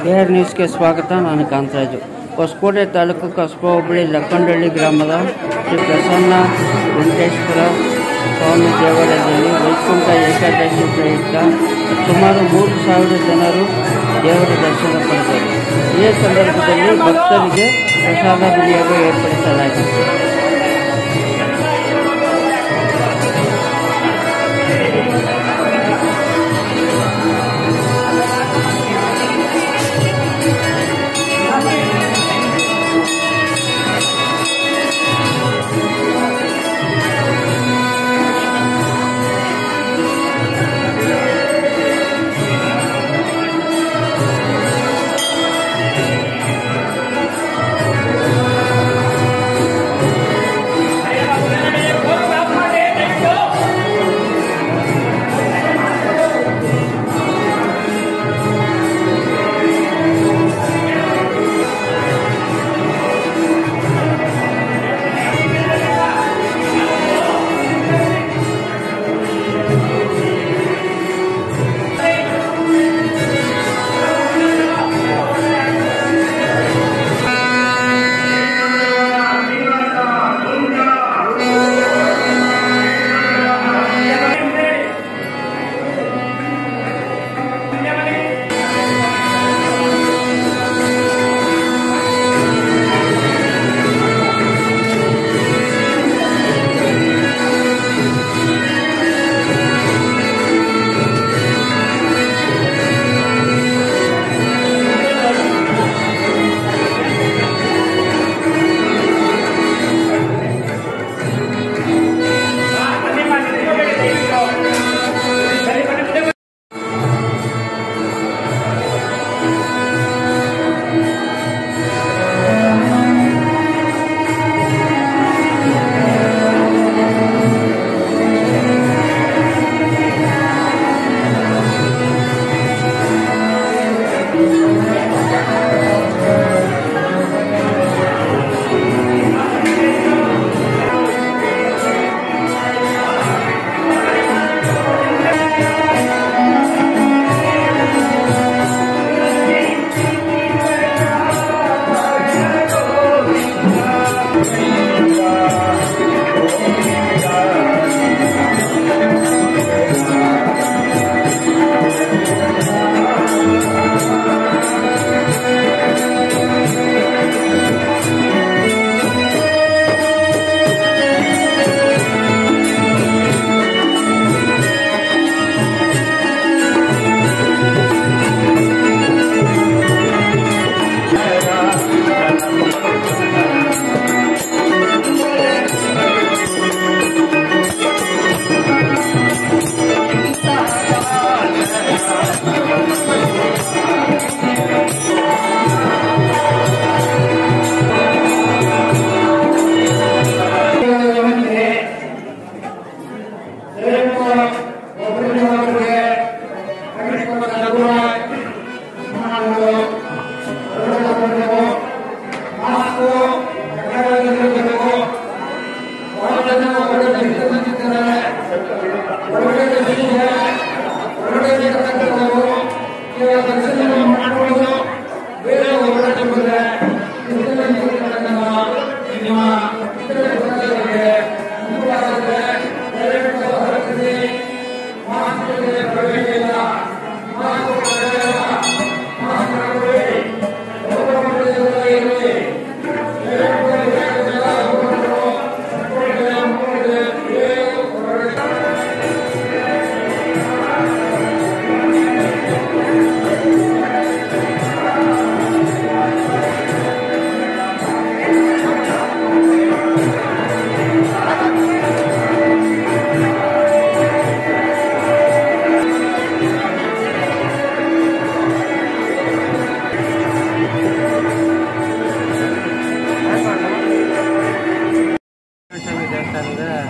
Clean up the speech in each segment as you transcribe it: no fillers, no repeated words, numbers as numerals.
KR ನ್ಯೂಸ್ಗೆ ಸ್ವಾಗತ. ನಾನು ಕಾಂತರಾಜು. ಹೊಸಕೋಟೆ ತಾಲೂಕು ಕಸಬಾ ಹೋಬಳಿ ಲಕ್ಕಂಡಹಳ್ಳಿ ಗ್ರಾಮದ ಶ್ರೀ ಪ್ರಸನ್ನ ವೆಂಕಟೇಶ್ವರ ಸ್ವಾಮಿ ದೇವಾಲಯದಲ್ಲಿ ವೈಕುಂಠ ಏಕಾದಶಿ ಪ್ರಯುಕ್ತ ಸುಮಾರು 3,000 ಜನರು ದೇವರ ದರ್ಶನ ಪಡೆದರು. ಈ ಸಂದರ್ಭದಲ್ಲಿ ಭಕ್ತರಿಗೆ ಪ್ರಸಾದ ವಿನಿಯೋಗ ಏರ್ಪಡಿಸಲಾಗಿತ್ತು.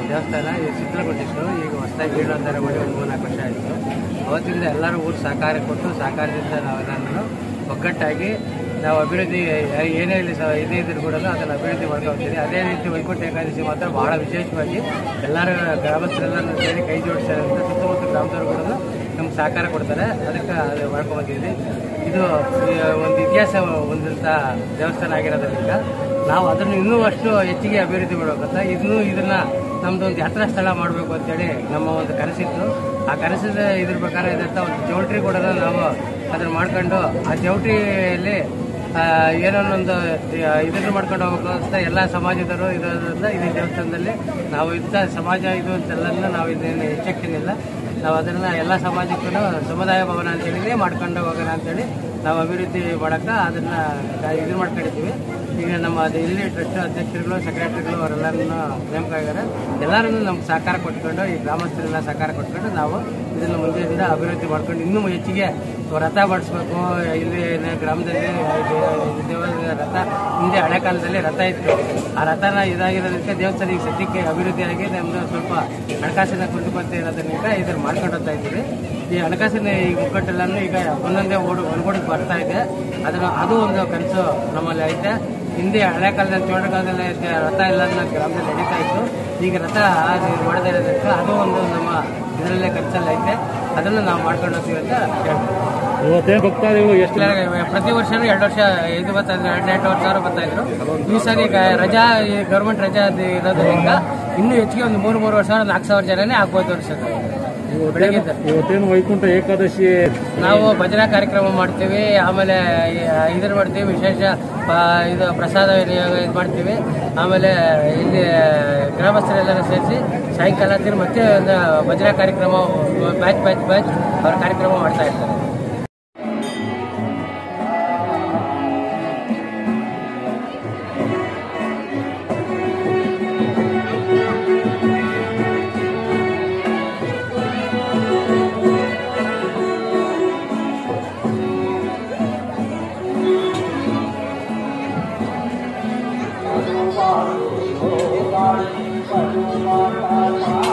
ದೇವಸ್ಥಾನ ಚಿತ್ರಪಟ್ಟಿತ್ತು. ಈಗ ಹೊಸದಾಗಿ ಜೀರ್ಣೋದ್ಧಾರ ಮಾಡಿ 3-4 ವರ್ಷ ಆಯಿತು. ಅವತ್ತಿಂದ ಎಲ್ಲರೂ ಊರು ಸಹಕಾರ ಕೊಟ್ಟು ಸಹಕಾರದಿಂದ ನಾವೆಲ್ಲರೂ ಒಗ್ಗಟ್ಟಾಗಿ ನಾವು ಅಭಿವೃದ್ಧಿ ಏನೇ ಇದೇ ಇದ್ರೂ ಕೂಡ ಅದನ್ನು ಅಭಿವೃದ್ಧಿ ಮಾಡ್ಕೊಳ್ತೀವಿ. ಅದೇ ರೀತಿ ವೈಕುಂಠ ಏಕಾದಶಿ ಮಾತ್ರ ಬಹಳ ವಿಶೇಷವಾಗಿ ಎಲ್ಲರೂ ಗ್ರಾಮಸ್ಥರೆಲ್ಲರೂ ಸೇರಿ ಕೈ ಜೋಡಿಸ್ತಾರೆ ಅಂತ ಸುತ್ತಮುತ್ತ ಗ್ರಾಮದವರು ಕೂಡ ನಮ್ಗೆ ಸಹಕಾರ ಕೊಡ್ತಾರೆ. ಅದಕ್ಕೆ ಅದು ಮಾಡ್ಕೊಂಡ್ಬಂದಿದ್ವಿ. ಒಂದು ಇತಿಹಾಸ ಹೊಂದಂಥ ದೇವಸ್ಥಾನ ಆಗಿರೋದ್ರಿಂದ ನಾವು ಅದನ್ನು ಇನ್ನೂ ಅಷ್ಟು ಹೆಚ್ಚಿಗೆ ಅಭಿವೃದ್ಧಿ ಮಾಡಬೇಕಂತ ಇದನ್ನ ನಮ್ಮದು ಒಂದು ಯಾತ್ರಾ ಸ್ಥಳ ಮಾಡಬೇಕು ಅಂತೇಳಿ ನಮ್ಮ ಒಂದು ಕನಸಿತ್ತು. ಆ ಕನಸಿನ ಇದ್ರ ಪ್ರಕಾರ ಇದಂಥ ಒಂದು ಚೌಲ್ಟ್ರಿ ಕೂಡ ನಾವು ಅದನ್ನು ಮಾಡ್ಕೊಂಡು ಆ ಚೌಲ್ಟ್ರಿಯಲ್ಲಿ ಏನನ್ನೊಂದು ಇದನ್ನು ಮಾಡ್ಕೊಂಡು ಹೋಗ್ಬೇಕು ಅಂತ ಎಲ್ಲ ಸಮಾಜದವರು ಇರೋದ್ರಿಂದ ಇದೇ ದೇವಸ್ಥಾನದಲ್ಲಿ ನಾವು ಇಂಥ ಸಮಾಜ ಇದು ಅಂತೆಲ್ಲ ನಾವು ಇದನ್ನು ಹೆಚ್ಚಕ್ಕಿನಿಲ್ಲ. ನಾವು ಅದನ್ನು ಎಲ್ಲ ಸಮಾಜಕ್ಕೂ ಸಮುದಾಯ ಭವನ ಅಂತೇಳಿ ಮಾಡ್ಕೊಂಡು ಹೋಗೋಣ ಅಂತೇಳಿ ನಾವು ಅಭಿವೃದ್ಧಿ ಮಾಡೋಕ್ಕೆ ಅದನ್ನು ಇದು ಮಾಡ್ಕೊಂಡಿದ್ದೀವಿ. ಈಗ ನಮ್ಮ ಇಲ್ಲಿ ಟ್ರಸ್ಟ್ ಅಧ್ಯಕ್ಷರುಗಳು ಸೆಕ್ರೆಟರಿಗಳು ಅವರೆಲ್ಲರನ್ನು ನೇಮಕ ಆಗಿದ್ದಾರೆ. ಎಲ್ಲರನ್ನೂ ನಮ್ಗೆ ಸಹಕಾರ ಕೊಟ್ಕೊಂಡು ಈ ಗ್ರಾಮಸ್ಥರೆಲ್ಲ ಸಹಕಾರ ಕೊಟ್ಕೊಂಡು ನಾವು ಇದನ್ನು ಮುಂದೆಯಿಂದ ಅಭಿವೃದ್ಧಿ ಮಾಡ್ಕೊಂಡು ಇನ್ನೂ ಹೆಚ್ಚಿಗೆ ರಥ ಮಾಡಿಸ್ಬೇಕು. ಇಲ್ಲಿ ಗ್ರಾಮದಲ್ಲಿ ರಥ ಹಿಂದೆ ಹಳೆ ಕಾಲದಲ್ಲಿ ರಥ ಇತ್ತು. ಆ ರಥನ ಇದಾಗಿರೋದಕ್ಕೆ ದೇವಸ್ಥಾನ ಈಗ ಸದ್ಯಕ್ಕೆ ಅಭಿವೃದ್ಧಿಯಾಗಿ ನಮ್ಮದು ಸ್ವಲ್ಪ ಹಣಕಾಸಿನ ಕುಂದುಕೊರತೆ ಇರೋದ್ರಿಂದ ಇದನ್ನು ಮಾಡ್ಕೊಂಡು ಹೋಗ್ತಾ ಇದ್ದೀವಿ. ಈ ಹಣಕಾಸಿನ ಈ ಮುಕ್ಕಟ್ಟೆಲ್ಲನೂ ಈಗ ಒಂದೊಂದೇ ಒಳಗಡೆ ಬರ್ತಾ ಇದೆ. ಅದು ಒಂದು ಕನಸು ನಮ್ಮಲ್ಲಿ ಐತೆ. ಹಿಂದೆ ಹಳೆ ಕಾಲದಲ್ಲಿ ಚೋಳ ಕಾಲದಲ್ಲಿ ರಥ ಎಲ್ಲದನ್ನ ಗ್ರಾಮದಲ್ಲಿ ನಡೀತಾ ಇತ್ತು. ಈಗ ರಥ ಮಾಡದೇ ಇರೋದಕ್ಕೆ ಅದು ಒಂದು ನಮ್ಮ ಇದರಲ್ಲೇ ಕನಸಲ್ಲಿ ಐತೆ. ಅದನ್ನು ನಾವು ಮಾಡ್ಕೊಂಡು ಹೋಗ್ತೀವಿ ಅಂತ ಹೇಳ್ತೀವಿ. ಪ್ರತಿ ವರ್ಷನೂ 2 ವರ್ಷ ಇದು ಬರ್ತಾ ಇದ್ರು, 2,000 ಬರ್ತಾ ಇದ್ರು. ಈ ಸಾರಿ ರಜಾ ಗೌರ್ಮೆಂಟ್ ರಜಾ ಇರೋದ್ರಿಂದ ಇನ್ನೂ ಹೆಚ್ಚಿಗೆ ಒಂದು 3 ವರ್ಷ 4,000 ಜನನೇ ಆಗ್ಬೋದು ವರ್ಷದ ಇವತ್ತೇನು ವೈಕುಂಠ ಏಕಾದಶಿ ನಾವು ಭಜನಾ ಕಾರ್ಯಕ್ರಮ ಮಾಡ್ತೀವಿ. ಆಮೇಲೆ ಇದನ್ನು ಮಾಡ್ತೀವಿ, ವಿಶೇಷ ಇದು ಪ್ರಸಾದ ಇದು ಮಾಡ್ತೀವಿ. ಆಮೇಲೆ ಇಲ್ಲಿ ಗ್ರಾಮಸ್ಥರೆಲ್ಲರೂ ಸೇರಿಸಿ ಸಾಯಂಕಾಲ ಮತ್ತೆ ಒಂದು ಭಜನಾ ಕಾರ್ಯಕ್ರಮ ಬ್ಯಾಚ್ ಅವ್ರ ಕಾರ್ಯಕ್ರಮ ಮಾಡ್ತಾ ಇರ್ತಾರೆ. Hare